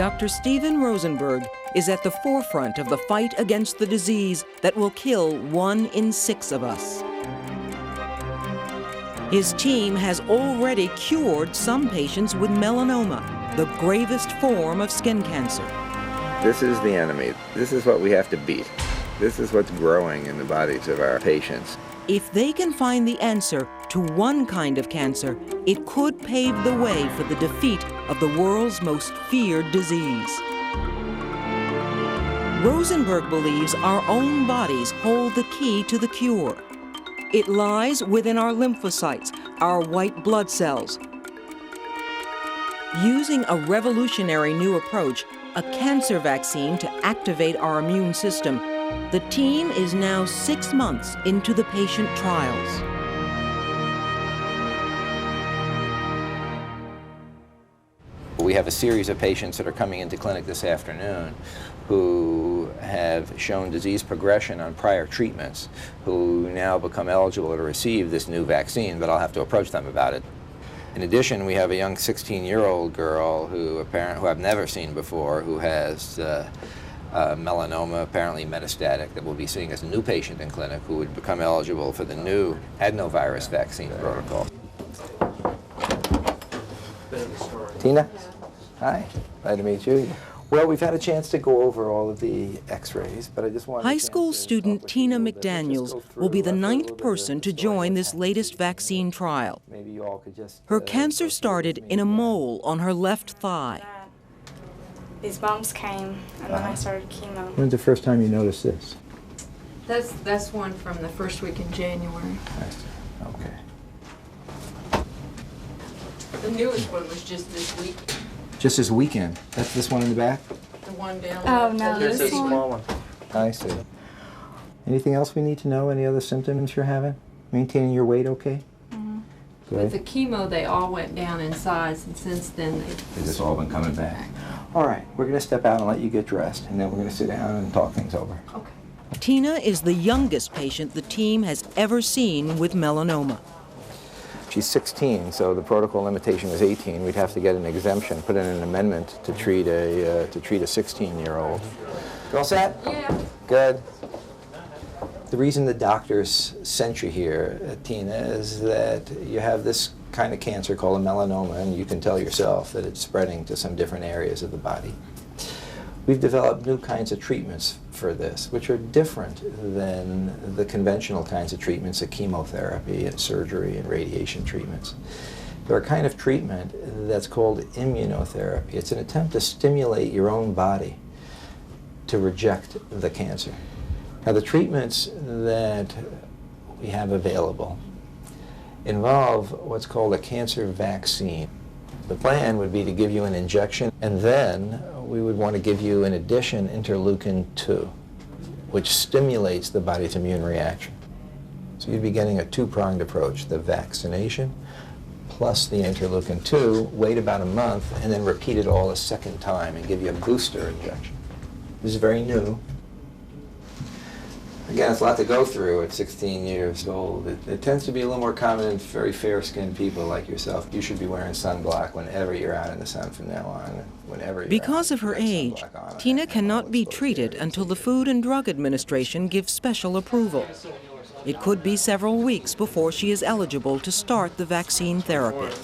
Dr. Steven Rosenberg is at the forefront of the fight against the disease that will kill 1 in 6 of us. His team has already cured some patients with melanoma, the gravest form of skin cancer. This is the enemy. This is what we have to beat. This is what's growing in the bodies of our patients. If they can find the answer to one kind of cancer, it could pave the way for the defeat of the world's most feared disease. Rosenberg believes our own bodies hold the key to the cure. It lies within our lymphocytes, our white blood cells. Using a revolutionary new approach, a cancer vaccine to activate our immune system, the team is now 6 months into the patient trials. We have a series of patients that are coming into clinic this afternoon who have shown disease progression on prior treatments, who now become eligible to receive this new vaccine, but I'll have to approach them about it. In addition, we have a young 16-year-old girl who I've never seen before, who has melanoma, apparently metastatic, that we'll be seeing as a new patient in clinic who would become eligible for the new adenovirus vaccine protocol. Tina? Hi, glad to meet you. Well, we've had a chance to go over all of the x-rays, but I just want High school student Tina McDaniels will be the 9th person to join this latest vaccine trial. Her cancer started in a mole on her left thigh. These bumps came, and then I started chemo. When's the first time you noticed this? That's one from the first week in January. Okay. The newest one was just this week. Just this weekend? That's this one in the back? The one down. Oh, no, this one. I see. Anything else we need to know? Any other symptoms you're having? Maintaining your weight okay? Mm-hmm. With the chemo, they all went down in size, and since then Has this all been coming back? All right, we're going to step out and let you get dressed, and then we're going to sit down and talk things over. Okay. Tina is the youngest patient the team has ever seen with melanoma. She's 16, so the protocol limitation is 18. We'd have to get an exemption, put in an amendment to treat a 16-year-old. You all set? Yeah. Good. The reason the doctors sent you here, Tina, is that you have this kind of cancer called a melanoma, and you can tell yourself that it's spreading to some different areas of the body. We've developed new kinds of treatments for this, which are different than the conventional kinds of treatments of chemotherapy and surgery and radiation treatments. They're a kind of treatment that's called immunotherapy. It's an attempt to stimulate your own body to reject the cancer. Now, the treatments that we have available involve what's called a cancer vaccine. The plan would be to give you an injection, and then we would want to give you, in addition, interleukin-2, which stimulates the body's immune reaction. So you'd be getting a two-pronged approach, the vaccination plus the interleukin-2, wait about a month, and then repeat it all a second time and give you a booster injection. This is very new. Again, it's a lot to go through at 16 years old. It tends to be a little more common in very fair-skinned people like yourself. You should be wearing sunblock whenever you're out in the sun from now on. Because of her age, Tina cannot be treated until the Food and Drug Administration gives special approval. It could be several weeks before she is eligible to start the vaccine therapy.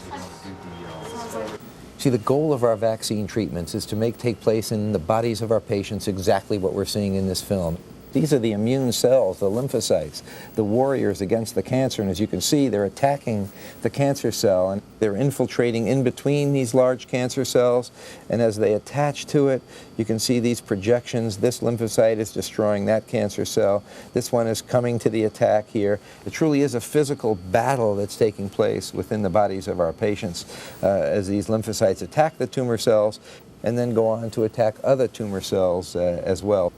See, the goal of our vaccine treatments is to take place in the bodies of our patients exactly what we're seeing in this film. These are the immune cells, the lymphocytes, the warriors against the cancer. And as you can see, they're attacking the cancer cell, and they're infiltrating in between these large cancer cells. And as they attach to it, you can see these projections. This lymphocyte is destroying that cancer cell. This one is coming to the attack here. It truly is a physical battle that's taking place within the bodies of our patients as these lymphocytes attack the tumor cells and then go on to attack other tumor cells as well.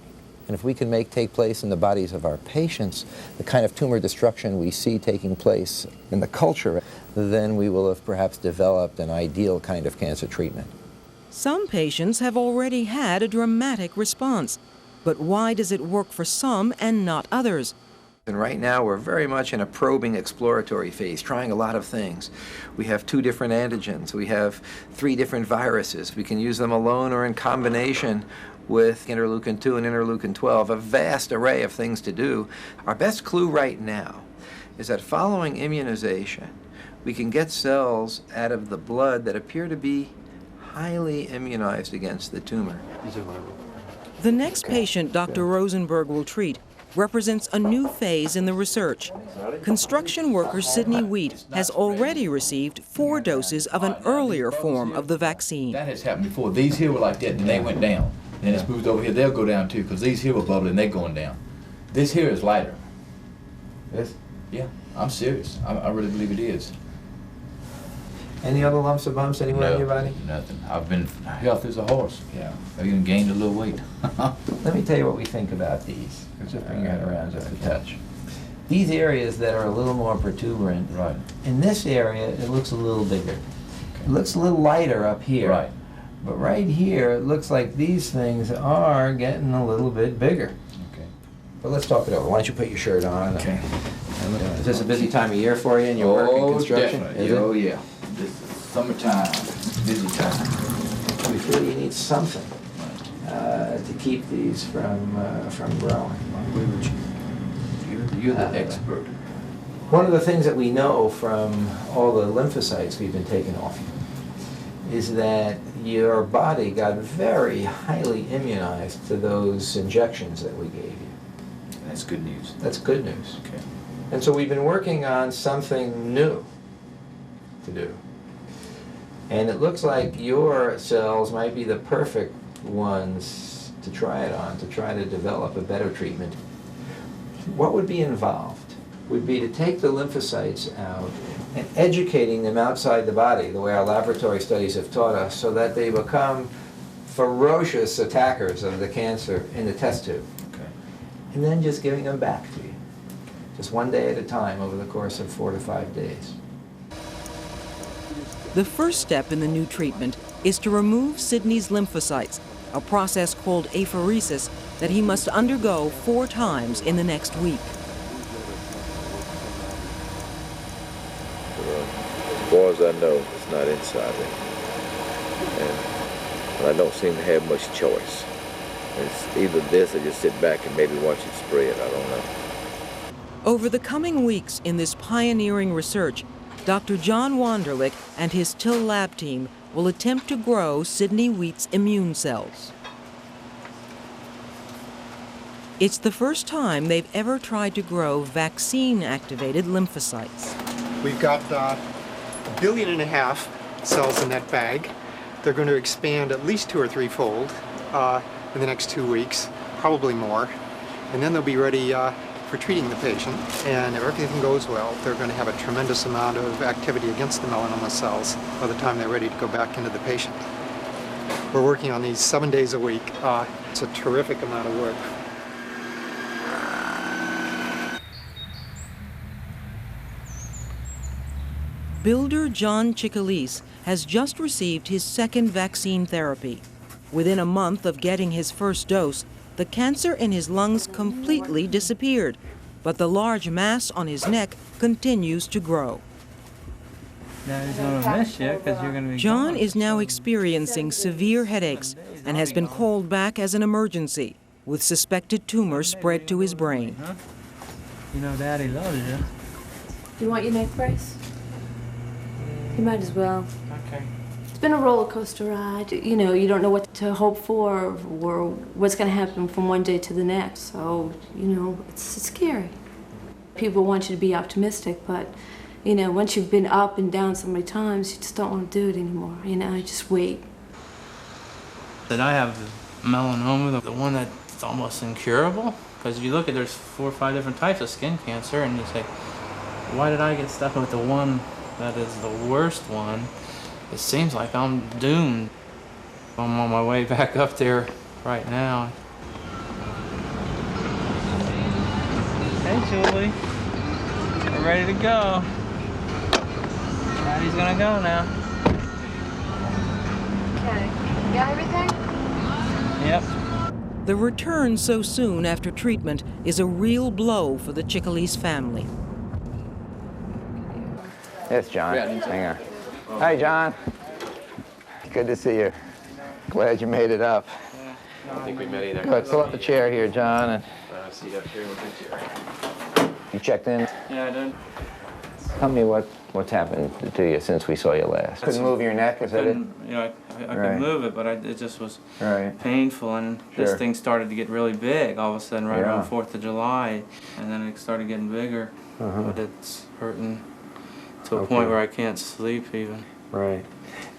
And if we can take place in the bodies of our patients the kind of tumor destruction we see taking place in the culture, then we will have perhaps developed an ideal kind of cancer treatment. Some patients have already had a dramatic response, but why does it work for some and not others? And right now we're very much in a probing exploratory phase, trying a lot of things. We have 2 different antigens. We have 3 different viruses. We can use them alone or in combination with interleukin-2 and interleukin-12, a vast array of things to do. Our best clue right now is that following immunization, we can get cells out of the blood that appear to be highly immunized against the tumor. The next patient Dr. Rosenberg will treat represents a new phase in the research. Construction worker Sidney Wheat has already received 4 doses of an earlier form of the vaccine. That has happened before. These here were like that, and they went down. And it's moved over here, they'll go down too, because these here were bubbling, they're going down. This here is lighter. Yes? Yeah, I'm serious. I really believe it is. Any other lumps or bumps anywhere in your body? Nothing. I've been healthy as a horse. Yeah, I've even gained a little weight. Let me tell you what we think about these. Just bring your head around just a touch. These areas that are a little more protuberant, Right. in this area it looks a little bigger. Okay. It looks a little lighter up here. Right. But right here it looks like these things are getting a little bit bigger. Okay. But let's talk it over. Why don't you put your shirt on? Okay. Is this a busy time of year for you in your work in construction? Definitely. Is it? Oh, yeah. This is summertime, busy time. We feel you need something to keep these from growing. You're the expert. One of the things that we know from all the lymphocytes we've been taking off you is that your body got very highly immunized to those injections that we gave you. That's good news. That's good news. Okay. And so we've been working on something new to do. And it looks like your cells might be the perfect ones to try it on, to try to develop a better treatment. What would be involved would be to take the lymphocytes out and educating them outside the body, the way our laboratory studies have taught us, so that they become ferocious attackers of the cancer in the test tube. Okay. And then just giving them back to you, just one day at a time over the course of 4 to 5 days. The first step in the new treatment is to remove Sidney's lymphocytes, a process called apheresis that he must undergo 4 times in the next week. As far as I know, it's not inside me. And I don't seem to have much choice. It's either this or just sit back and maybe watch it spread. I don't know. Over the coming weeks in this pioneering research, Dr. John Wanderlich and his Till lab team will attempt to grow Sidney Wheat's immune cells. It's the first time they've ever tried to grow vaccine-activated lymphocytes. We've got 1.5 billion cells in that bag. They're going to expand at least 2 or 3-fold in the next 2 weeks, probably more. And then they'll be ready for treating the patient. And if everything goes well, they're going to have a tremendous amount of activity against the melanoma cells by the time they're ready to go back into the patient. We're working on these 7 days a week. It's a terrific amount of work. Builder John Chikalis has just received his 2nd vaccine therapy. Within a month of getting his first dose, the cancer in his lungs completely disappeared, but the large mass on his neck continues to grow. John is now experiencing severe headaches and has been called back as an emergency, with suspected tumor spread to his brain. You know Daddy loves you. You want your neck brace? You might as well. Okay. It's been a roller coaster ride. You know, you don't know what to hope for or what's going to happen from one day to the next. So, you know, it's scary. People want you to be optimistic, but, you know, once you've been up and down so many times, you just don't want to do it anymore. You know, you just wait. That I have the melanoma, the one that's almost incurable. Because if you look at, there's 4 or 5 different types of skin cancer, and you say, why did I get stuck with the one that is the worst one? It seems like I'm doomed. I'm on my way back up there right now. Hey, Julie. We're ready to go. Daddy's gonna go now. Okay. You got everything? Yep. The return so soon after treatment is a real blow for the Chicalese family. Yes, John. Hang on. Hi, John. Good to see you. Glad you made it up. I think we met either. Good. Pull up the chair here, John. And Seat up here with the chair. you checked in? Yeah, I did. Tell me what's happened to you since we saw you last. Couldn't move your neck, is that it? You know, I could move it, but it just was Right. painful, and this thing started to get really big all of a sudden right around 4th of July, and then it started getting bigger, but it's hurting to a point where I can't sleep even. Right.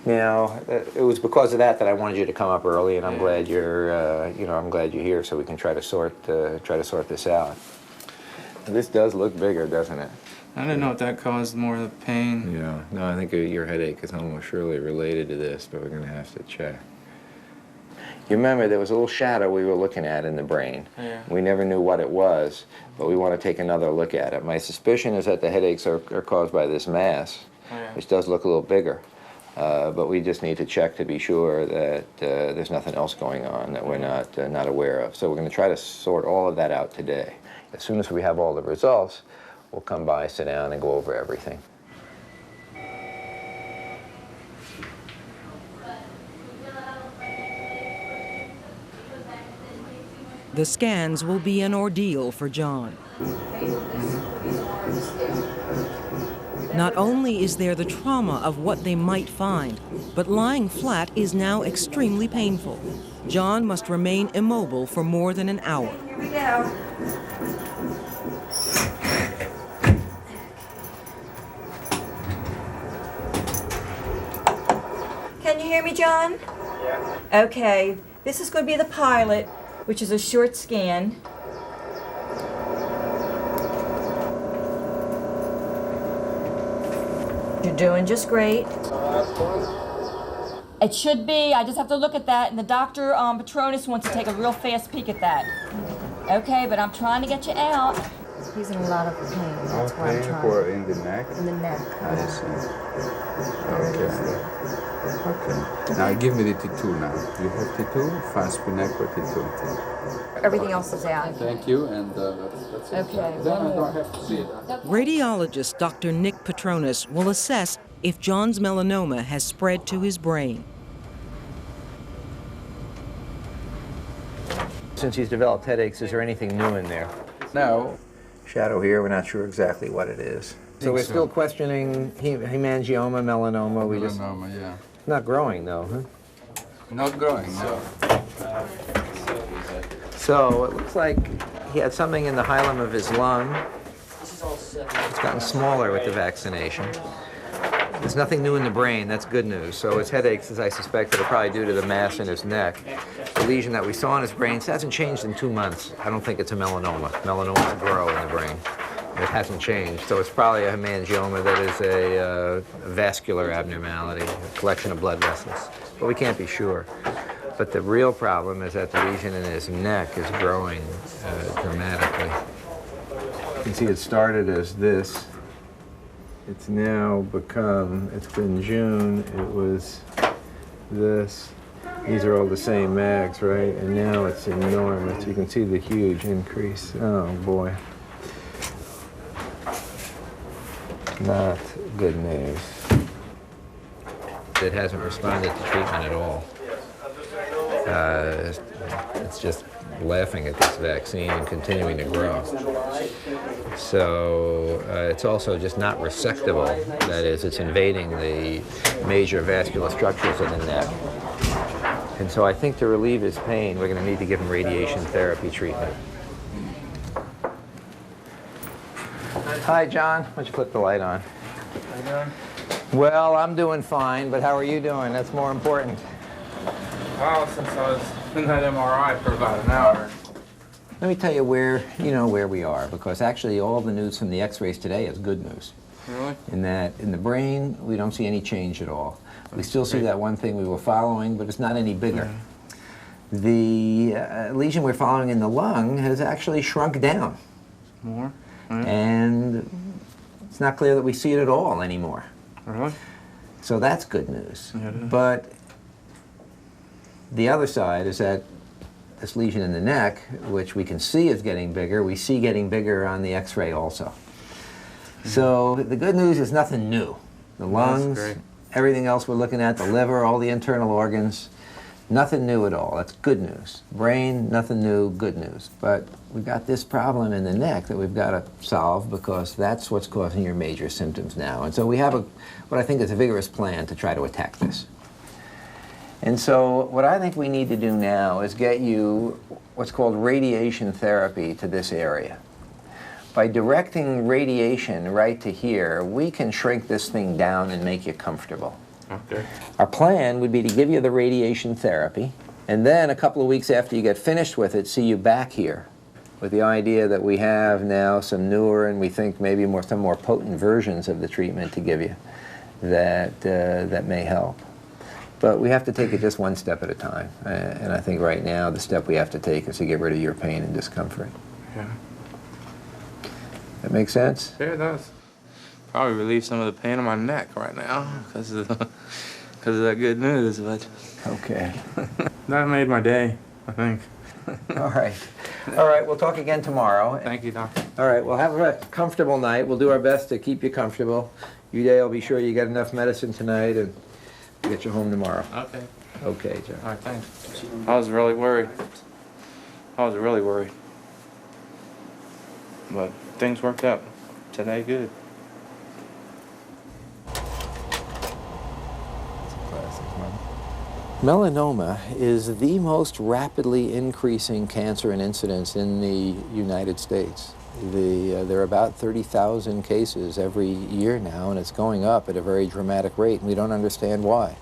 Now, it was because of that I wanted you to come up early, and I'm glad you're, I'm glad you're here so we can try to sort this out. This does look bigger, doesn't it? I didn't know if that caused more of the pain. Yeah. No, I think your headache is almost surely related to this, but we're going to have to check. You remember there was a little shadow we were looking at in the brain. Yeah. We never knew what it was, but we want to take another look at it. My suspicion is that the headaches are caused by this mass, which does look a little bigger. But we just need to check to be sure that there's nothing else going on that we're not aware of. So we're going to try to sort all of that out today. As soon as we have all the results, we'll come by, sit down, and go over everything. The scans will be an ordeal for John. Not only is there the trauma of what they might find, but lying flat is now extremely painful. John must remain immobile for more than an hour. Here we go. Can you hear me, John? Yeah. Okay, this is going to be the pilot, which is a short scan. You're doing just great. It should be. I just have to look at that, and the doctor, Patronus, wants to take a real fast peek at that. Okay, but I'm trying to get you out. He's in a lot of pain. That's why I'm trying. Or in the neck? In the neck. I see. Okay. Okay. Now give me the T2 now. You have T2, fast neck or T2? Everything else is out. Thank you, and that's it. Okay. Then I don't have to see it. Radiologist Dr. Nick Patronus will assess if John's melanoma has spread to his brain. Since he's developed headaches, is there anything new in there? No. Shadow here, we're not sure exactly what it is. So we're still questioning hemangioma, melanoma. Melanoma, yeah. Not growing though, huh? Not growing, no. So it looks like he had something in the hilum of his lung. It's gotten smaller with the vaccination. There's nothing new in the brain, that's good news. So his headaches, as I suspected, are probably due to the mass in his neck. The lesion that we saw in his brain hasn't changed in 2 months. I don't think it's a melanoma. Melanoma grow in the brain. It hasn't changed. So it's probably a hemangioma that is a vascular abnormality, a collection of blood vessels. But we can't be sure. But the real problem is that the lesion in his neck is growing dramatically. You can see it started as this. It's now become, it's been June, it was this. These are all the same mags, right? And now it's enormous. You can see the huge increase. Oh boy. Not good news. It hasn't responded to treatment at all. It's just laughing at this vaccine and continuing to grow. So it's also just not resectable. That is, it's invading the major vascular structures of the neck. And so I think to relieve his pain, we're going to need to give him radiation therapy treatment. Hi, John. Why don't you flip the light on? How you doing? Well, I'm doing fine, but how are you doing? That's more important. Well, since I was in that MRI for about an hour. Let me tell you where we are, because actually all the news from the x-rays today is good news. Really? In that in the brain, we don't see any change at all. We still see that one thing we were following, but it's not any bigger. The lesion we're following in the lung has actually shrunk down. More? And it's not clear that we see it at all anymore. Really? So that's good news. Yeah, it is. But the other side is that this lesion in the neck, which we can see is getting bigger, we see getting bigger on the x-ray also. So the good news is nothing new. The lungs, everything else we're looking at, the liver, all the internal organs, nothing new at all. That's good news. Brain, nothing new, good news. But we've got this problem in the neck that we've got to solve because that's what's causing your major symptoms now. And so we have what I think is a vigorous plan to try to attack this. And so what I think we need to do now is get you what's called radiation therapy to this area. By directing radiation right to here, we can shrink this thing down and make you comfortable. Okay. Our plan would be to give you the radiation therapy, and then a couple of weeks after you get finished with it, see you back here with the idea that we have now some newer and we think maybe some more potent versions of the treatment to give you that may help. But we have to take it just one step at a time. And I think right now the step we have to take is to get rid of your pain and discomfort. Yeah. That makes sense? Yeah, it does. Probably relieve some of the pain in my neck right now because of that good news. But okay. That made my day, I think. All right. All right, we'll talk again tomorrow. Thank you, Doctor. All right, well, have a comfortable night. We'll do our best to keep you comfortable. You, I'll be sure you get enough medicine tonight and get you home tomorrow. Okay. Okay, Joe. All right, thanks. I was really worried. But things worked out today good. Melanoma is the most rapidly increasing cancer in incidence in the United States. There are about 30,000 cases every year now, and it's going up at a very dramatic rate, and we don't understand why.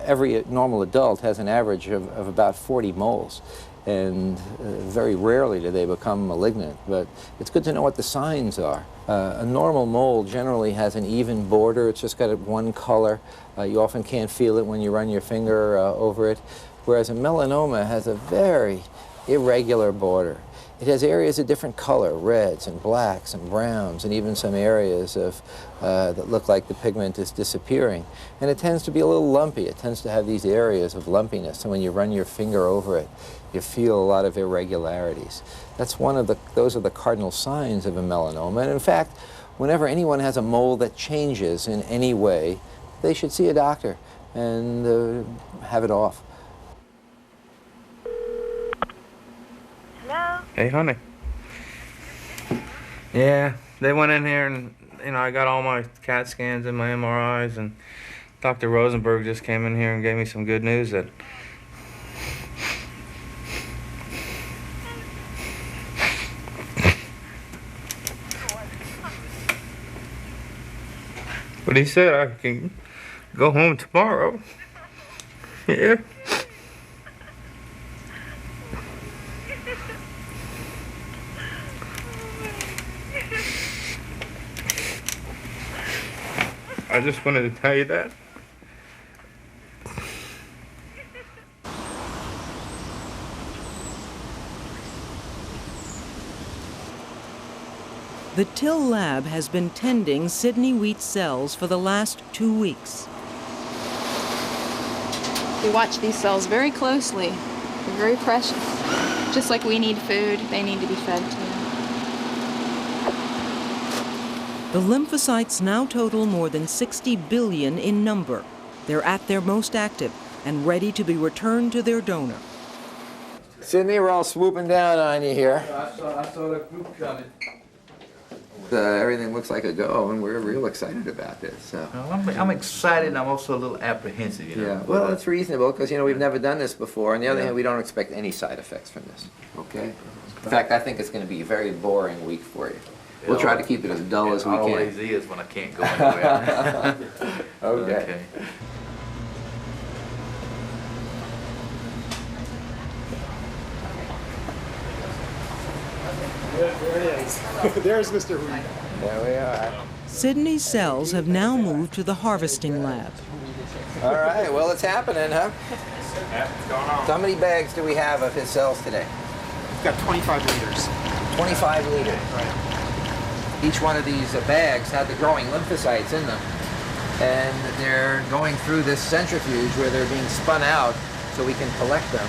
Every normal adult has an average of about 40 moles, and very rarely do they become malignant, but it's good to know what the signs are. A normal mole generally has an even border. It's just got one color. You often can't feel it when you run your finger over it, whereas a melanoma has a very irregular border. It has areas of different color, reds and blacks and browns, and even some areas that look like the pigment is disappearing. And it tends to be a little lumpy. It tends to have these areas of lumpiness, so when you run your finger over it, you feel a lot of irregularities. Those are the cardinal signs of a melanoma. And in fact, whenever anyone has a mole that changes in any way, they should see a doctor and have it off. Hello? Hey, honey. Yeah, they went in here and, I got all my CAT scans and my MRIs, and Dr. Rosenberg just came in here and gave me some good news that but he said I can go home tomorrow. Yeah. I just wanted to tell you that. The Till lab has been tending Sydney Wheat's cells for the last 2 weeks. We watch these cells very closely. They're very precious. Just like we need food, they need to be fed too. The lymphocytes now total more than 60 billion in number. They're at their most active and ready to be returned to their donor. Sydney, we're all swooping down on you here. I saw the group coming. Everything looks like a go, and we're real excited about this. So. I'm excited, and I'm also a little apprehensive, Yeah, well, it's reasonable, because, we've never done this before. On the other hand, we don't expect any side effects from this, okay? In fact, I think it's going to be a very boring week for you. We'll try to keep it as dull as we can. It always is when I can't go anywhere. Okay. There it is. There's Mr. Wheat. There we are. Sydney's cells have now moved to the harvesting lab. All right, well, it's happening, huh? So how many bags do we have of his cells today? We've got 25 liters. 25 liters. Right. Each one of these bags had the growing lymphocytes in them. And they're going through this centrifuge where they're being spun out so we can collect them.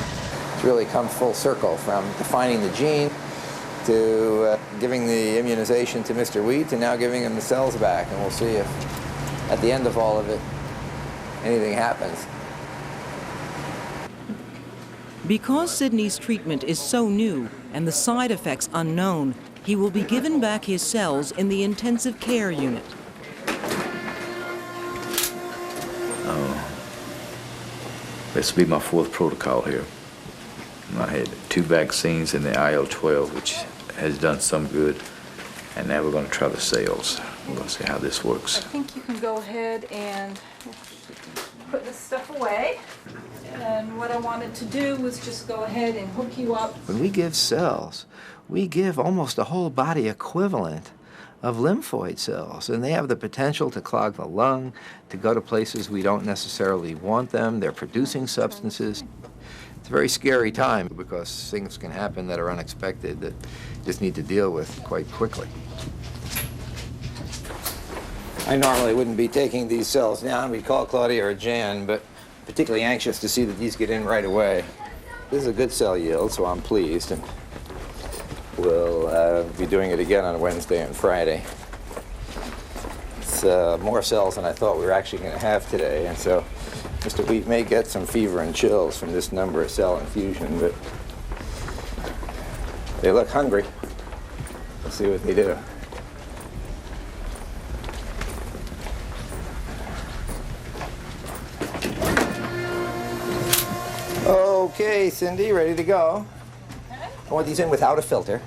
really come full circle from defining the gene to giving the immunization to Mr. Wheat to now giving him the cells back. And we'll see if at the end of all of it anything happens. Because Sidney's treatment is so new and the side effects unknown, he will be given back his cells in the intensive care unit. This will be my 4th protocol here. I had 2 vaccines and the IL-12, which has done some good. And now we're going to try the cells. We're going to see how this works. I think you can go ahead and put this stuff away. And what I wanted to do was just go ahead and hook you up. When we give cells, we give almost a whole body equivalent of lymphoid cells, and they have the potential to clog the lung, to go to places we don't necessarily want them. They're producing substances. It's a very scary time because things can happen that are unexpected that you just need to deal with quite quickly. I normally wouldn't be taking these cells down. We'd call Claudia or Jan, but particularly anxious to see that these get in right away. This is a good cell yield, so I'm pleased. And we'll be doing it again on Wednesday and Friday. It's more cells than I thought we were actually going to have today, and so Mr. Wheat may get some fever and chills from this number of cell infusion, but they look hungry. Let's see what they do. Okay, Cindy, ready to go. I want these in without a filter.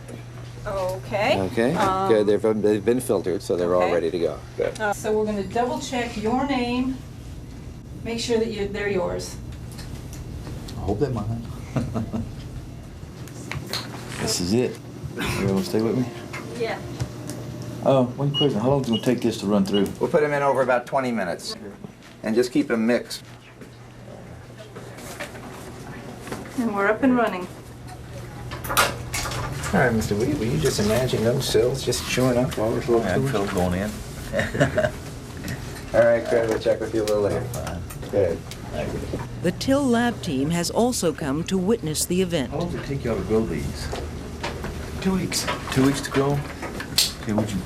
Okay. Okay, good. They've been filtered, so they're all ready to go. Good. So we're going to double check your name. Make sure that they're yours. I hope they're mine. This is it. You want to stay with me? Yeah. One question. How long is it going to take this to run through? We'll put them in over about 20 minutes. And just keep them mixed. And we're up and running. All right, Mr. Wheat, will you just imagine those cells just chewing up all this little fluid going in. All right, Craig, we'll check with you a little later. Good. The Till lab team has also come to witness the event. How long does it take y'all to grow these? 2 weeks. 2 weeks to grow? Okay, would you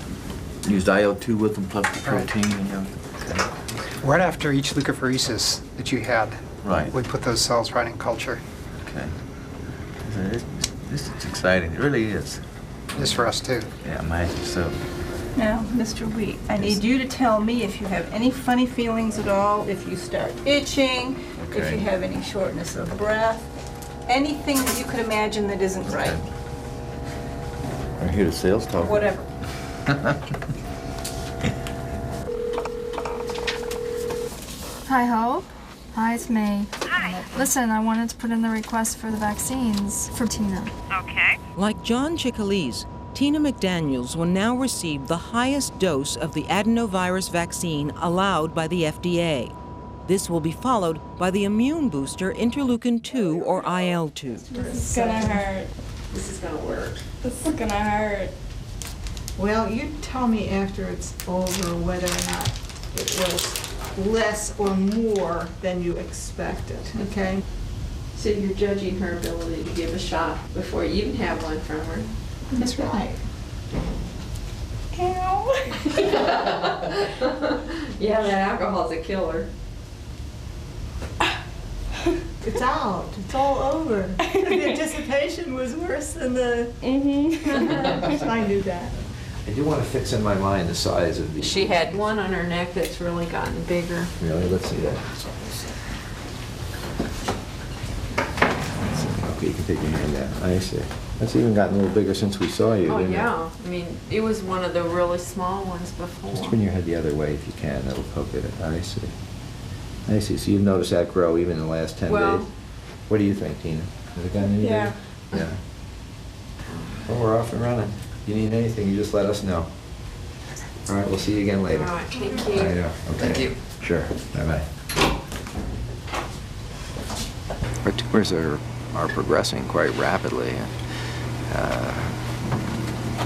use IL-2 with them plus the protein and everything? Okay. Right after each leukapheresis that you had, Right. we put those cells right in culture. Okay. This is exciting. It really is. It is for us, too. Yeah, I imagine so. Now, Mr. Wheat, I need you to tell me if you have any funny feelings at all, if you start itching, if you have any shortness of breath, anything that you could imagine that isn't right. I hear the sales talk. Whatever. Hi, Hope. Hi, it's May. Hi. Listen, I wanted to put in the request for the vaccines for Tina. Okay. Like John Chicalese, Tina McDaniels will now receive the highest dose of the adenovirus vaccine allowed by the FDA. This will be followed by the immune booster interleukin-2 or IL-2. This is gonna hurt. This is gonna work. This is gonna hurt. Well, you tell me after it's over whether or not it was less or more than you expected, okay? So you're judging her ability to give a shot before you even have one from her. That's right. Yeah, that alcohol's a killer. It's out. It's all over. The anticipation was worse than the... I knew that. I do want to fix in my mind the size of these. She had one on her neck that's really gotten bigger. Really? Let's see that. Okay, you can take your hand down. I see. That's even gotten a little bigger since we saw you, Oh didn't yeah, it? I mean, it was one of the really small ones before. Just turn your head the other way if you can. That'll poke it. I see. I see. So you've noticed that grow even in the last 10 days? What do you think, Tina? Has it gotten any bigger? Yeah. Well, we're off and running. If you need anything, you just let us know. All right, we'll see you again later. All right, thank you. I know. Okay. Thank you. Sure. Bye-bye. Our tumors are progressing quite rapidly.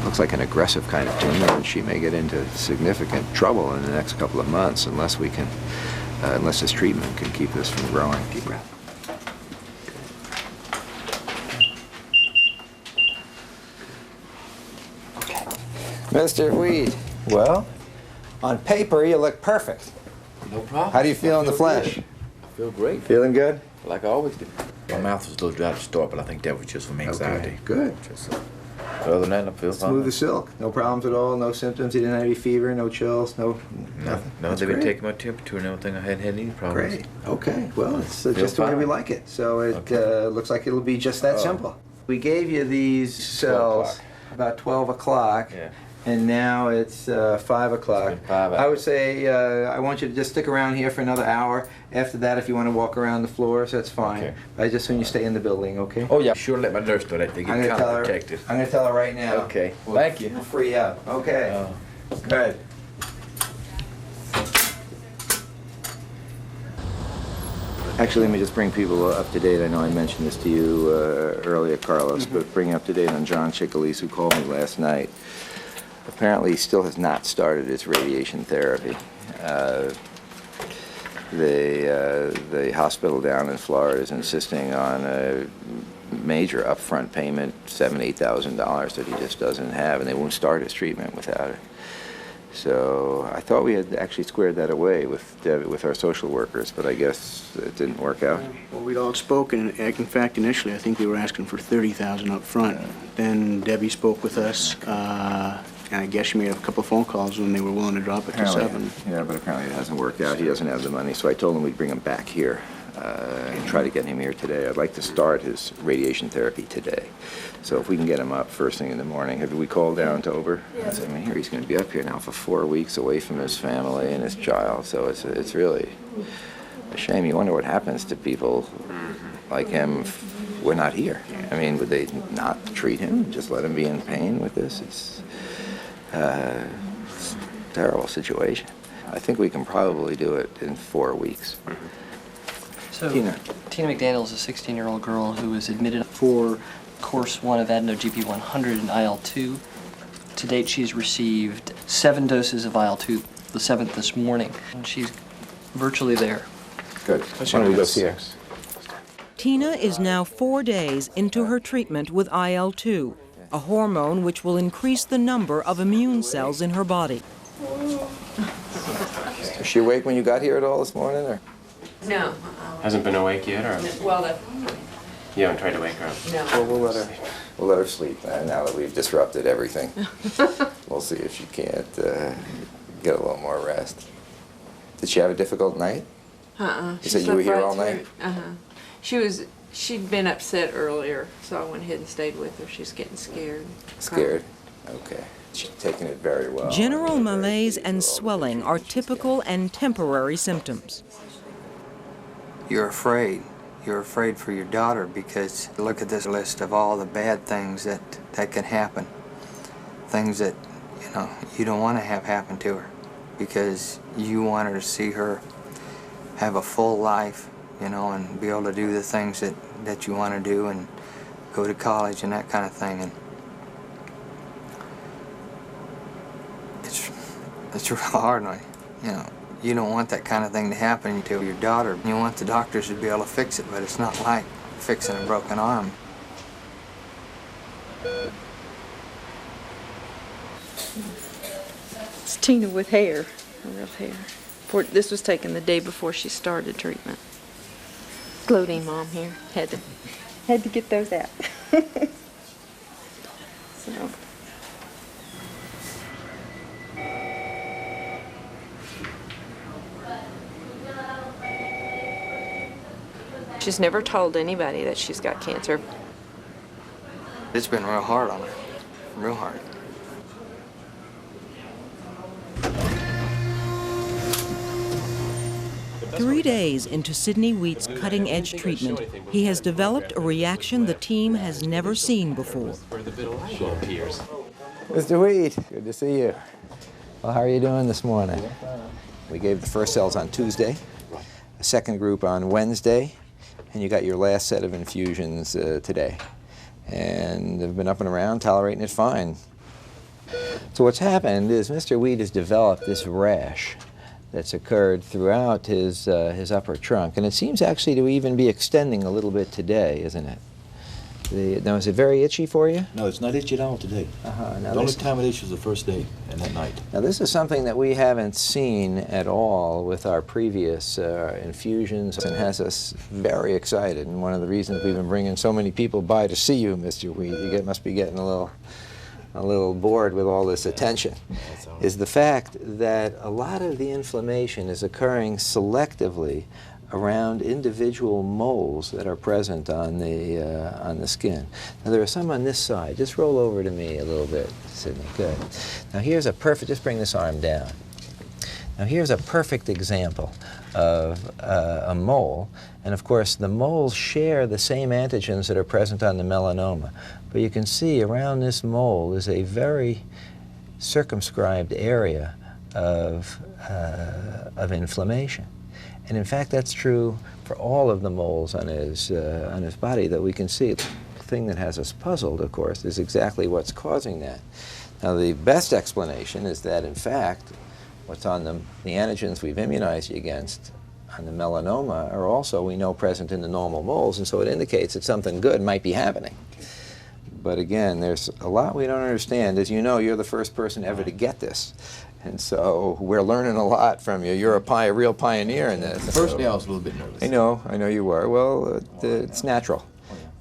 Looks like an aggressive kind of tumor, and she may get into significant trouble in the next couple of months unless we can, unless this treatment can keep this from growing. Deep breath. Mr. Weed, well, on paper you look perfect. No problem. How do you feel in the Good. flesh? I feel great. Feeling good? Like I always do. My mouth was a little dry to start, but I think that was just from anxiety. Okay, good. But other than that, I feel fine. Smooth as silk. No problems at all, no symptoms. You didn't have any fever, no chills, no nothing. No, That's they've been great. taking my temperature and everything. I hadn't had any problems. Great. Okay. Well, it's Feel just the way fine. we like it. So it looks like it'll be just that simple. We gave you these cells about 12 o'clock. Yeah. And now it's 5 o'clock. I would say I want you to just stick around here for another hour. After that, if you want to walk around the floors, that's fine. Okay. I just assume you stay in the building, okay? Oh yeah. Sure, let my nurse know that they get I'm gonna kind tell of her. protected. I'm gonna tell her right now. Okay. Thank you. We'll free up. Okay. Good. Actually, let me just bring people up to date. I know I mentioned this to you earlier, Carlos, but bring you up to date on John Chicalise, who called me last night. Apparently, he still has not started his radiation therapy. The hospital down in Florida is insisting on a major upfront payment, $7,000 to $8,000 that he just doesn't have, and they won't start his treatment without it. So I thought we had actually squared that away with our social workers, but I guess it didn't work out. Well, we'd all spoken. In fact, initially, I think they were asking for $30,000 up front. Then Debbie spoke with us, and I guess she made a couple of phone calls when they were willing to drop it to $7,000. Yeah, but apparently it hasn't worked out. He doesn't have the money, so I told him we'd bring him back here and try to get him here today. I'd like to start his radiation therapy today. So if we can get him up first thing in the morning. Have we called down to Ober? I said, I mean, here he's going to be up here now for 4 weeks away from his family and his child. So it's really a shame. You wonder what happens to people like him if we're not here. I mean, would they not treat him? Just let him be in pain with this? It's a terrible situation. I think we can probably do it in 4 weeks. So, Tina McDaniel is a 16-year-old girl who was admitted for course 1 of Adeno-GP 100 and IL-2. To date, she's received 7 doses of IL-2, the 7th this morning, and she's virtually there. Good. Why don't we go see her? Tina is now 4 days into her treatment with IL-2, a hormone which will increase the number of immune cells in her body. Was she awake when you got here at all this morning, or? No. Hasn't been awake yet, or? Well, You haven't tried to wake her up? no. Well, we'll let her sleep now that we've disrupted everything. We'll see if she can't get a little more rest. Did she have a difficult night? You said you were here all night? She'd been upset earlier, so I went ahead and stayed with her. She's getting scared. Scared? Okay. She's taking it very well. General malaise and swelling are typical and temporary symptoms. You're afraid. You're afraid for your daughter because look at this list of all the bad things that can happen. Things that, you don't want to have happen to her because you want her to see her have a full life, and be able to do the things that you want to do and go to college and that kind of thing. And it's real hard, you don't want that kind of thing to happen to your daughter. You want the doctors to be able to fix it, but it's not like fixing a broken arm. It's Tina with hair, real hair. This was taken the day before she started treatment. Gloating mom here. Had to get those out. So. She's never told anybody that she's got cancer. It's been real hard on her, real hard. Three days into Sidney Wheat's cutting-edge treatment, he has developed a reaction the team has never seen before. Mr. Wheat, good to see you. Well, how are you doing this morning? We gave the first cells on Tuesday, a second group on Wednesday, and you got your last set of infusions today. And they've been up and around, tolerating it fine. So what's happened is Mr. Wheat has developed this rash that's occurred throughout his upper trunk, and it seems actually to even be extending a little bit today, isn't it? Now, is it very itchy for you? No, it's not itchy at all today. Now The only time it itches the first day and that night. Now, this is something that we haven't seen at all with our previous infusions, and has us very excited. And one of the reasons we've been bringing so many people by to see you, Mr. Wheat, you must be getting a little bored with all this attention, is the fact that a lot of the inflammation is occurring selectively around individual moles that are present on the skin. Now, there are some on this side. Just roll over to me a little bit, Sydney. Good. Now, here's a perfect, just bring this arm down. Now, here's a perfect example of a mole. And of course, the moles share the same antigens that are present on the melanoma. But you can see around this mole is a very circumscribed area of inflammation. And in fact, that's true for all of the moles on his body that we can see. The thing that has us puzzled, of course, is exactly what's causing that. Now, the best explanation is that, in fact, what's on the antigens we've immunized you against on the melanoma are also, we know, present in the normal moles, and so it indicates that something good might be happening. But again, there's a lot we don't understand. As you know, you're the first person ever to get this. And so we're learning a lot from you. You're a real pioneer in this. The first day I was a little bit nervous. I know you were. Well, it's natural.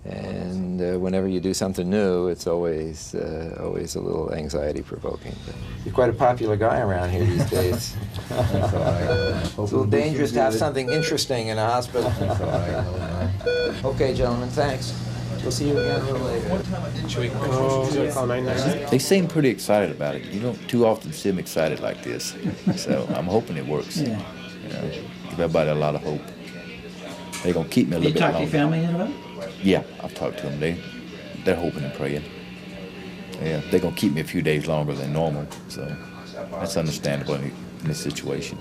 And whenever you do something new, it's always a little anxiety-provoking. You're quite a popular guy around here these days. It's a little dangerous to have something interesting in a hospital. Okay, gentlemen, thanks. We'll see you again a little later. They seem pretty excited about it. You don't too often see them excited like this. So I'm hoping it works. You know, give everybody a lot of hope. They're going to keep me a little bit longer. You talk to your family about it? Yeah, I've talked to them. They're hoping and praying. Yeah, they're going to keep me a few days longer than normal. So that's understandable in this situation.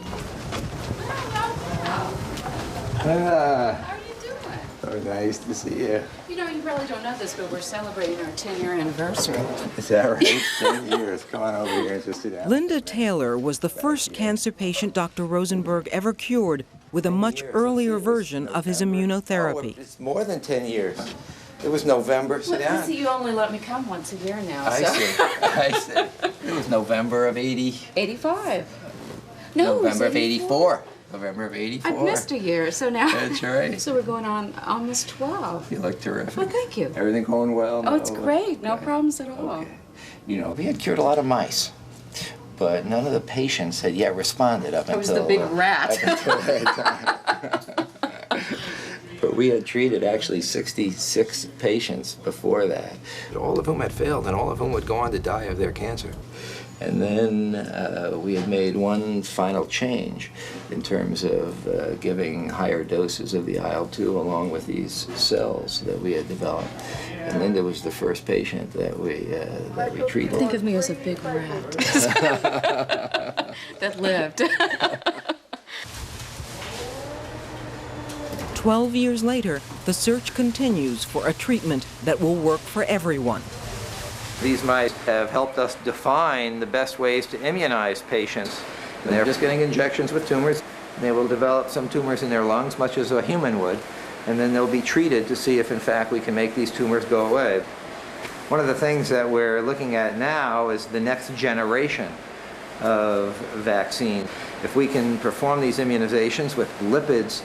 So nice to see you. You know, you really don't know this, but we're celebrating our 10-year anniversary. Is that right? 10 years. Come on over here and just sit down. Linda Taylor was the first cancer patient Dr. Rosenberg ever cured with a much earlier version of his immunotherapy. It's more than 10 years. It was November. Sit down. See, you only let me come once a year now. I see. It was November of 85. No, November of 84. November of 84. I've missed a year, so now. That's right. So we're going on almost 12. You look terrific. Well, thank you. Everything going well? Oh, it's great. No problems at all. Okay. You know, we had cured a lot of mice, but none of the patients had yet responded up until... I was the big rat. Up until that time. But we had treated actually 66 patients before that, all of whom had failed and all of whom would go on to die of their cancer. And then we had made one final change in terms of giving higher doses of the IL-2 along with these cells that we had developed. And Linda was the first patient that we treated. Think of me as a big rat that lived. 12 years later, the search continues for a treatment that will work for everyone. These mice have helped us define the best ways to immunize patients. They're just getting injections with tumors. They will develop some tumors in their lungs, much as a human would, and then they'll be treated to see if, in fact, we can make these tumors go away. One of the things that we're looking at now is the next generation of vaccine. If we can perform these immunizations with lipids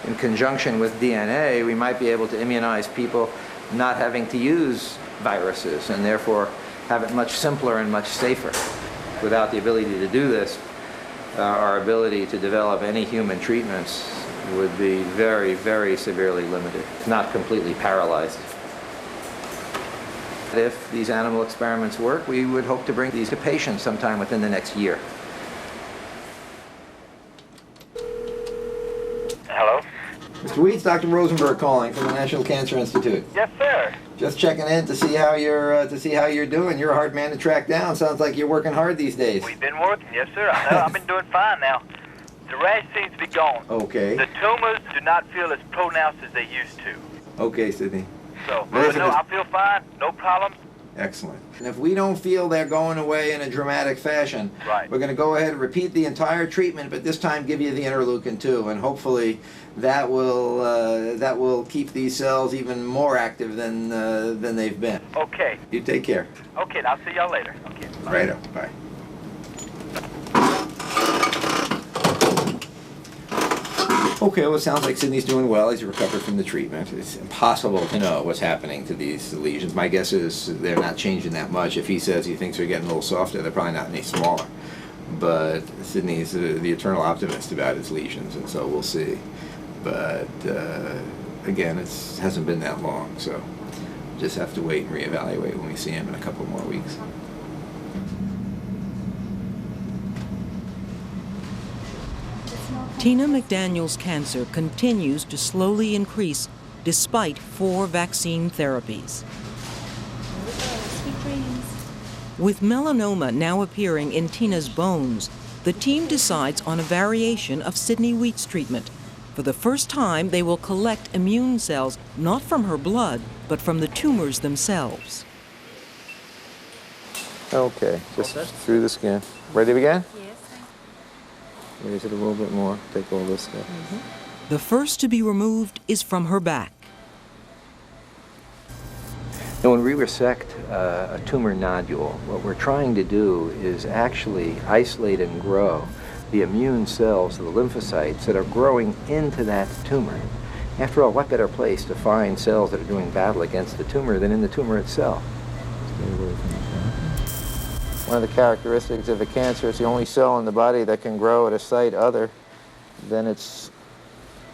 in conjunction with DNA, we might be able to immunize people not having to use viruses and therefore have it much simpler and much safer. Without the ability to do this, our ability to develop any human treatments would be very, very severely limited, not completely paralyzed. If these animal experiments work, we would hope to bring these to patients sometime within the next year. Hello? Mr. Weeds, Dr. Rosenberg calling from the National Cancer Institute. Yes, sir. Just checking in to see how you're doing. You're a hard man to track down. Sounds like you're working hard these days. We've been working, yes, sir. I know. I've been doing fine now. The rash seems to be gone. Okay. The tumors do not feel as pronounced as they used to. Okay, Sydney. So, Listen, no, I feel fine. No problems. Excellent. And if we don't feel they're going away in a dramatic fashion, we're going to go ahead and repeat the entire treatment, but this time give you the interleukin-2, and hopefully that will keep these cells even more active than they've been. Okay. You take care. Okay, I'll see y'all later. Okay. Bye. Righto. Bye. Okay, well, it sounds like Sydney's doing well. He's recovered from the treatment. It's impossible to know what's happening to these lesions. My guess is they're not changing that much. If he says he thinks they're getting a little softer, they're probably not any smaller. But Sydney's the eternal optimist about his lesions, and so we'll see. But again, it hasn't been that long, so we'll just have to wait and reevaluate when we see him in a couple more weeks. Tina McDaniel's cancer continues to slowly increase despite 4 vaccine therapies. With melanoma now appearing in Tina's bones, the team decides on a variation of Sydney Wheat's treatment. For the first time, they will collect immune cells not from her blood, but from the tumors themselves. Okay, just through the skin. Ready to begin? Raise it a little bit more. Take all this stuff. The first to be removed is from her back. Now, when we resect a tumor nodule, what we're trying to do is actually isolate and grow the immune cells, the lymphocytes that are growing into that tumor. After all, what better place to find cells that are doing battle against the tumor than in the tumor itself? One of the characteristics of a cancer is the only cell in the body that can grow at a site other than its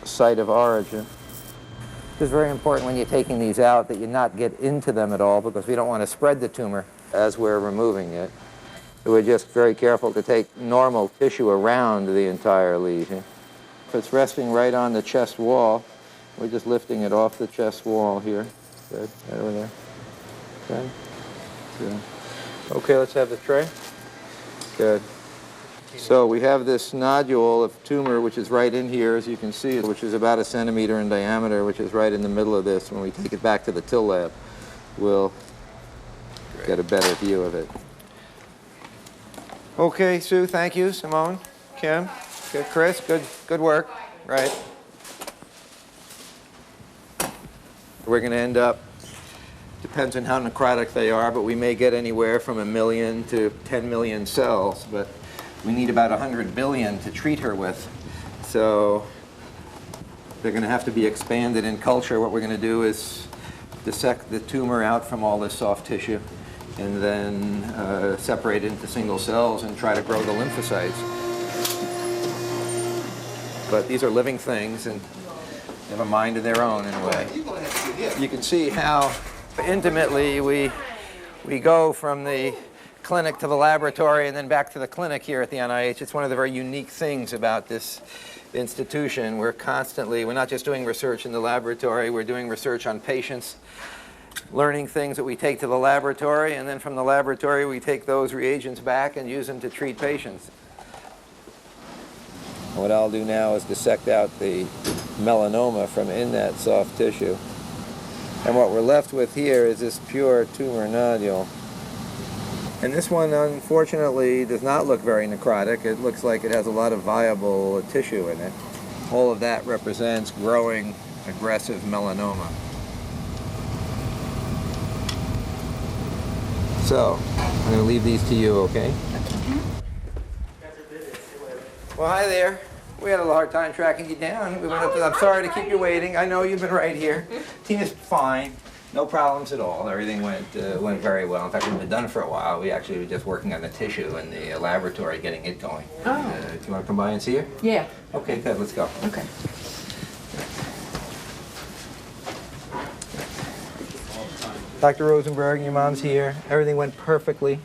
site of origin. It's very important when you're taking these out that you not get into them at all, because we don't want to spread the tumor as we're removing it. So we're just very careful to take normal tissue around the entire lesion. If it's resting right on the chest wall, we're just lifting it off the chest wall here. Good, right over there. Okay, good. Okay, let's have the tray. Good. So we have this nodule of tumor, which is right in here, as you can see, which is about 1 centimeter in diameter, which is right in the middle of this. When we take it back to the Till lab, we'll get a better view of it. Okay, Sue, thank you. Simone, Kim, good. Chris, good work. Right. We're going to end up, depends on how necrotic they are, but we may get anywhere from 1 million to 10 million cells, but we need about 100 billion to treat her with. So they're going to have to be expanded in culture. What we're going to do is dissect the tumor out from all this soft tissue and then separate it into single cells and try to grow the lymphocytes. But these are living things and they have a mind of their own in a way. You can see how intimately we go from the clinic to the laboratory and then back to the clinic here at the NIH. It's one of the very unique things about this institution. We're not just doing research in the laboratory, we're doing research on patients, learning things that we take to the laboratory, and then from the laboratory we take those reagents back and use them to treat patients. What I'll do now is dissect out the melanoma from in that soft tissue. And what we're left with here is this pure tumor nodule. And this one, unfortunately, does not look very necrotic. It looks like it has a lot of viable tissue in it. All of that represents growing, aggressive melanoma. So, I'm going to leave these to you, okay? Well, hi there. We had a hard time tracking you down. We went up to, I'm sorry to keep you waiting. I know you've been right here. Tina's fine. No problems at all. Everything went very well. In fact, we've been done for a while. We actually were just working on the tissue in the laboratory, getting it going. Oh. Do you want to come by and see her? Yeah. Okay, good. Let's go. Okay. Dr. Rosenberg, your mom's here. Everything went perfectly.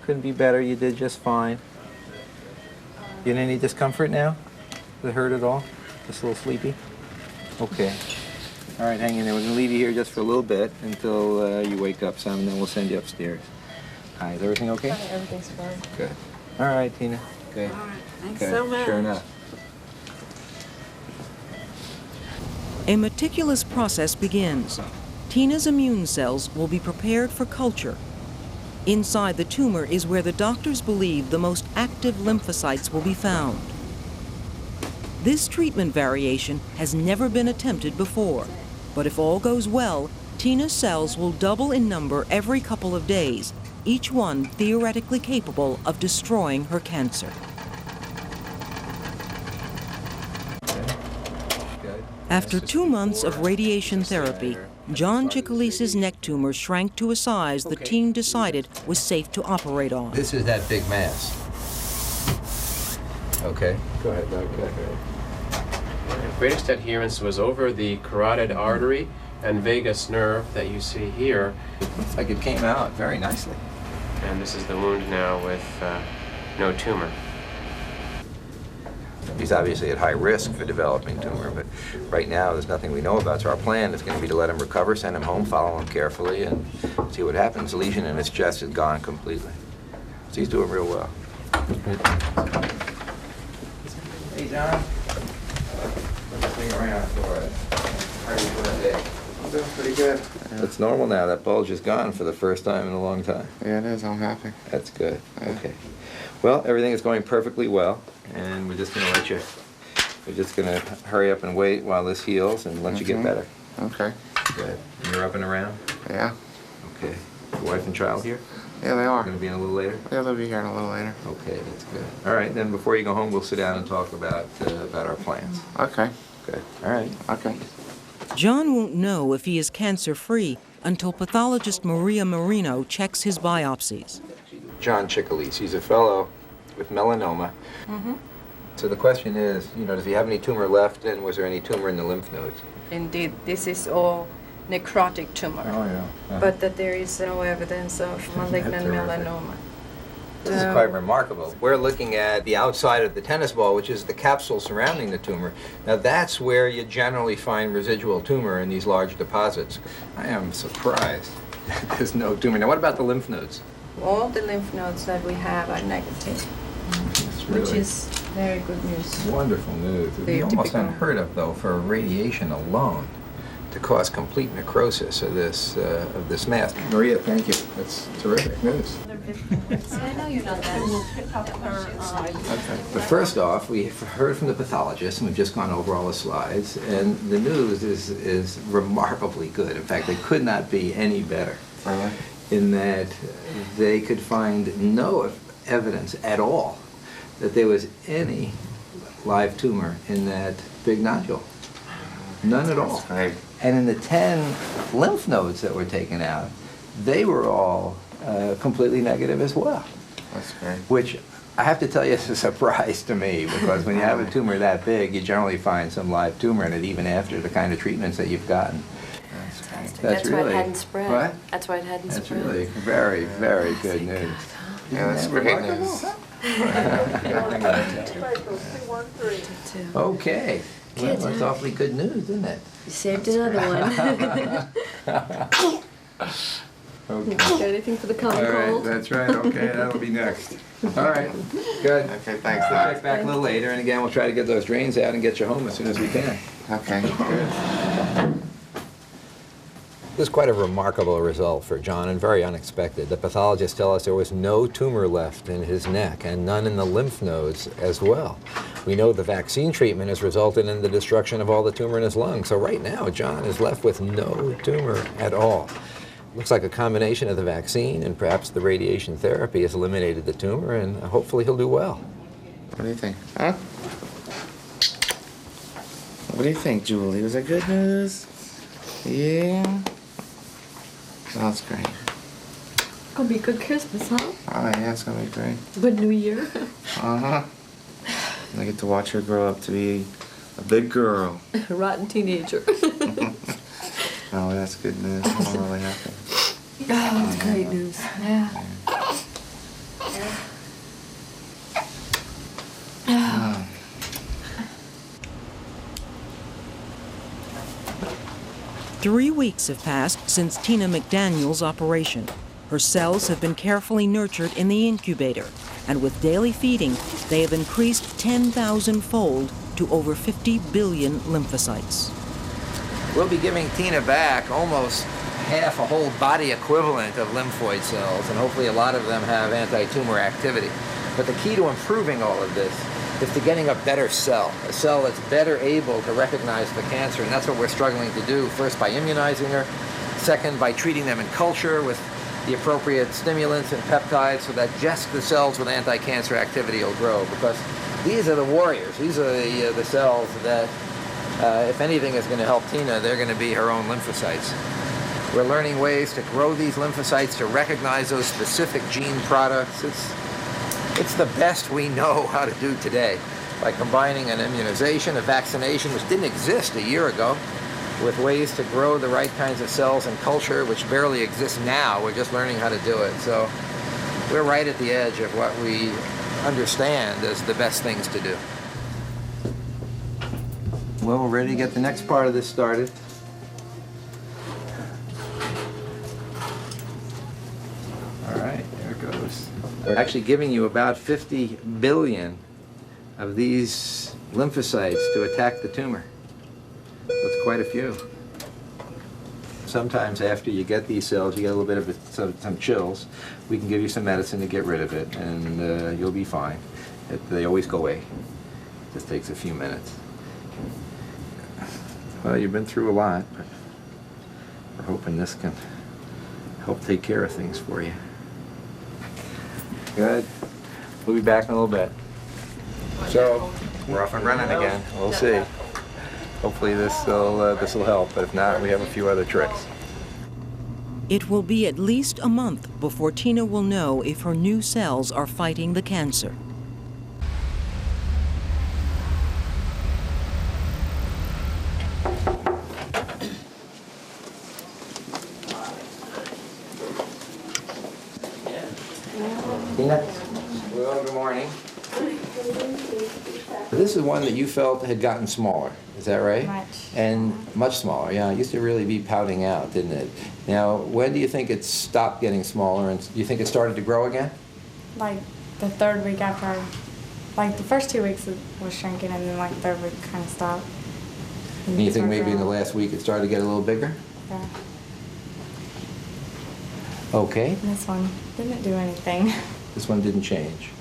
Couldn't be better. You did just fine. You in any discomfort now? Does it hurt at all? Just a little sleepy? Okay. All right, hang in there. We're going to leave you here just for a little bit until you wake up some, and then we'll send you upstairs. Hi, is everything okay? Everything's fine. Good. All right, Tina. Good. All right. Thanks Good. so much. Sure enough. A meticulous process begins. Tina's immune cells will be prepared for culture. Inside the tumor is where the doctors believe the most active lymphocytes will be found. This treatment variation has never been attempted before, but if all goes well, Tina's cells will double in number every couple of days, each one theoretically capable of destroying her cancer. After 2 months of radiation therapy, John Chickalise's neck tumor shrank to a size the team decided was safe to operate on. This is that big mass. Okay. Go ahead, Doug. Greatest adherence was over the carotid artery and vagus nerve that you see here. Looks like it came out very nicely. And this is the wound now with no tumor. He's obviously at high risk for developing tumor, but right now there's nothing we know about. So our plan is going to be to let him recover, send him home, follow him carefully, and see what happens. The lesion in his chest is gone completely. So he's doing real well. Hey, John. Let's swing around for it. How are you doing today? I'm doing pretty good. It's normal now. That bulge is gone for the first time in a long time. Yeah, it is. I'm happy. That's good. Okay. Well, everything is going perfectly well, and we're just going to hurry up and wait while this heals and let you get better. Okay. Good. And you're up and around? Yeah. Okay. Your wife and child here? Yeah, they are. Going to be in a little later? Yeah, they'll be here in a little later. Okay, that's good. All right, then before you go home, we'll sit down and talk about our plans. Okay. Good. All right. Okay. John won't know if he is cancer-free until pathologist Maria Marino checks his biopsies. John Chickalice, he's a fellow with melanoma. Mm-hmm. So the question is, does he have any tumor left, and was there any tumor in the lymph nodes? Indeed, this is all necrotic tumor. Oh, yeah. But that there is no evidence of malignant melanoma. This is quite remarkable. We're looking at the outside of the tennis ball, which is the capsule surrounding the tumor. Now that's where you generally find residual tumor in these large deposits. I am surprised there's no tumor. Now what about the lymph nodes? All the lymph nodes that we have are negative, which is very good news. Wonderful news. It would be Very almost typical. unheard of, though, for radiation alone to cause complete necrosis of this mass. Maria, thank you. That's terrific news. I know you're not that. But first off, we've heard from the pathologist, and we've just gone over all the slides, and the news is remarkably good. In fact, it could not be any better. In that they could find no evidence at all that there was any live tumor in that big nodule. None at all. And in the 10 lymph nodes that were taken out, they were all completely negative as well. That's great. Which I have to tell you is a surprise to me, because when you have a tumor that big, you generally find some live tumor in it, even after the kind of treatments that you've gotten. That's why it hadn't spread. What? That's why it hadn't That's spread. really very, very good news. Yeah, that's great news. Okay. Well, that's awfully good news, isn't it? You saved another one. Okay. Got anything for the common All right, cold? that's right. Okay, that'll be next. All right, good. Okay, thanks, We'll Doc. check back a little later, and again, we'll try to get those drains out and get you home as soon as we can. Okay. Good. This is quite a remarkable result for John, and very unexpected. The pathologists tell us there was no tumor left in his neck and none in the lymph nodes as well. We know the vaccine treatment has resulted in the destruction of all the tumor in his lungs. So right now, John is left with no tumor at all. Looks like a combination of the vaccine and perhaps the radiation therapy has eliminated the tumor, and hopefully he'll do well. What do you think? Huh? What do you think, Julie? Was that good news? Yeah? Sounds great. Gonna be a good Christmas, huh? Oh, yeah, it's gonna be great. Good New Year. Uh-huh. I get to watch her grow up to be a big girl. Rotten teenager. Oh, that's good news. I'm really happy. Oh, that's great news. Yeah. Oh. 3 weeks have passed since Tina McDaniel's operation. Her cells have been carefully nurtured in the incubator, and with daily feeding, they have increased 10,000-fold to over 50 billion lymphocytes. We'll be giving Tina back almost half a whole body equivalent of lymphoid cells, and hopefully a lot of them have anti-tumor activity. But the key to improving all of this is to getting a better cell, a cell that's better able to recognize the cancer, and that's what we're struggling to do, first by immunizing her, second by treating them in culture with the appropriate stimulants and peptides so that just the cells with anti-cancer activity will grow, because these are the warriors. These are the cells that, if anything is going to help Tina, they're going to be her own lymphocytes. We're learning ways to grow these lymphocytes, to recognize those specific gene products. It's the best we know how to do today by combining an immunization, a vaccination, which didn't exist a year ago, with ways to grow the right kinds of cells in culture, which barely exists now. We're just learning how to do it. So we're right at the edge of what we understand as the best things to do. Well, we're ready to get the next part of this started. All right, there it goes. We're actually giving you about 50 billion of these lymphocytes to attack the tumor. That's quite a few. Sometimes after you get these cells, you get a little bit of some chills. We can give you some medicine to get rid of it, and you'll be fine. They always go away. It just takes a few minutes. Well, you've been through a lot, but we're hoping this can help take care of things for you. Good. We'll be back in a little bit. So, we're off and running again. We'll see. Hopefully this will help, but if not, we have a few other tricks. It will be at least a month before Tina will know if her new cells are fighting the cancer. Tina? Well, good morning. This is one that you felt had gotten smaller, is that right? Much. And much smaller, yeah. It used to really be pouting out, didn't it? Now, when do you think it stopped getting smaller, and do you think it started to grow again? Like the third week after, like the first 2 weeks it was shrinking, and then like the third week kind of stopped. And you think maybe in the last week it started to get a little bigger? Yeah. Okay. And this one didn't do anything. This one didn't change.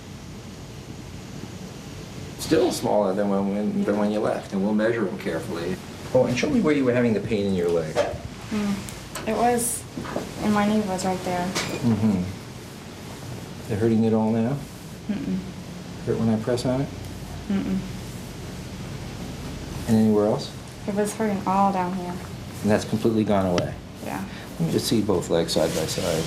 Still smaller than when you left, and we'll measure them carefully. Oh, and show me where you were having the pain in your leg. It was, and my knee was right there. Mm-hmm. Is it hurting at all now? Mm-mm. Hurt when I press on it? Mm-mm. And anywhere else? It was hurting all down here. And that's completely gone away? Yeah. Let me just see both legs side by side.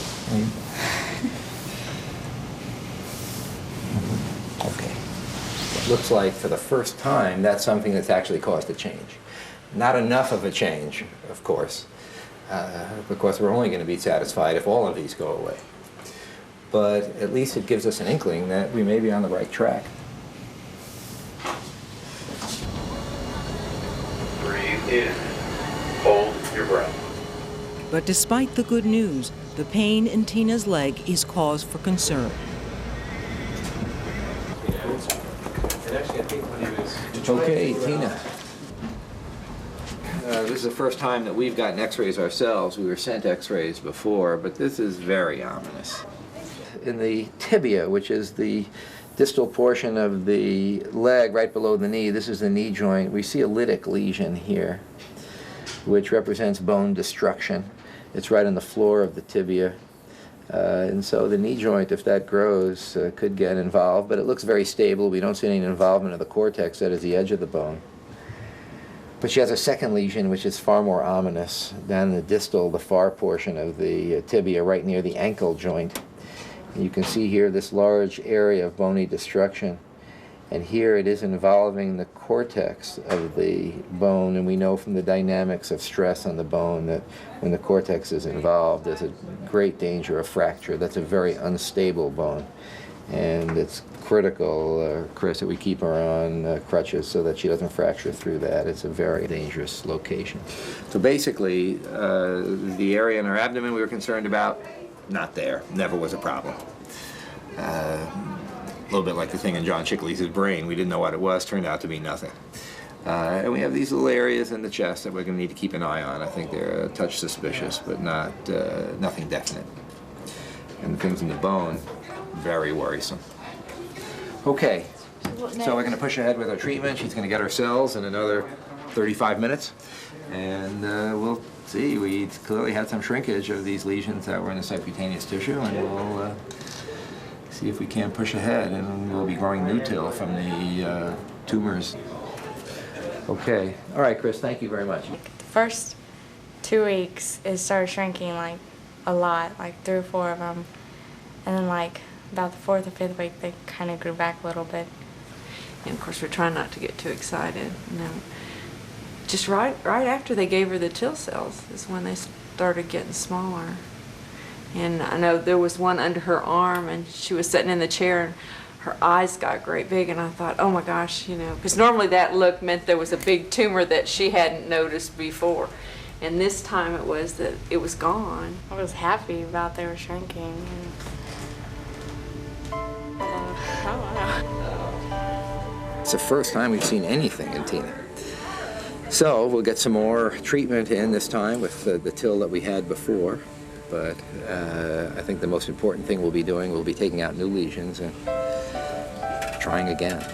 Okay. It looks like for the first time that's something that's actually caused a change. Not enough of a change, of course, because we're only going to be satisfied if all of these go away. But at least it gives us an inkling that we may be on the right track. Breathe in. Hold your breath. But despite the good news, the pain in Tina's leg is cause for concern. Okay, Tina. This is the first time that we've gotten x-rays ourselves. We were sent x-rays before, but this is very ominous. In the tibia, which is the distal portion of the leg right below the knee, this is the knee joint, we see a lytic lesion here, which represents bone destruction. It's right on the floor of the tibia. And so the knee joint, if that grows, could get involved, but it looks very stable. We don't see any involvement of the cortex, that is the edge of the bone. But she has a second lesion, which is far more ominous, down in the distal, the far portion of the tibia, right near the ankle joint. And you can see here this large area of bony destruction. And here it is involving the cortex of the bone, and we know from the dynamics of stress on the bone that when the cortex is involved, there's a great danger of fracture. That's a very unstable bone. And it's critical, Chris, that we keep her on crutches so that she doesn't fracture through that. It's a very dangerous location. So basically, the area in her abdomen we were concerned about, not there. Never was a problem. A little bit like the thing in John Chickley's brain. We didn't know what it was. Turned out to be nothing. And we have these little areas in the chest that we're going to need to keep an eye on. I think they're a touch suspicious, but nothing definite. And the things in the bone, very worrisome. Okay, so we're going to push ahead with our treatment. She's going to get her cells in another 35 minutes. And we'll see. We clearly had some shrinkage of these lesions that were in the subcutaneous tissue, and we'll see if we can push ahead. And we'll be growing nutil from the tumors. Okay. All right, Chris, thank you very much. The first 2 weeks, it started shrinking like a lot, like 3 or 4 of them. And then like about the 4th or 5th week, they kind of grew back a little bit. And of course, we're trying not to get too excited. You know, just right after they gave her the TIL cells is when they started getting smaller. And I know there was one under her arm, and she was sitting in the chair, and her eyes got great big, and I thought, oh my gosh, you know, because normally that look meant there was a big tumor that she hadn't noticed before. And this time it was that it was gone. I was happy about they were shrinking. It's the first time we've seen anything in Tina. So we'll get some more treatment in this time with the TIL that we had before. But I think the most important thing we'll be doing will be taking out new lesions and trying again.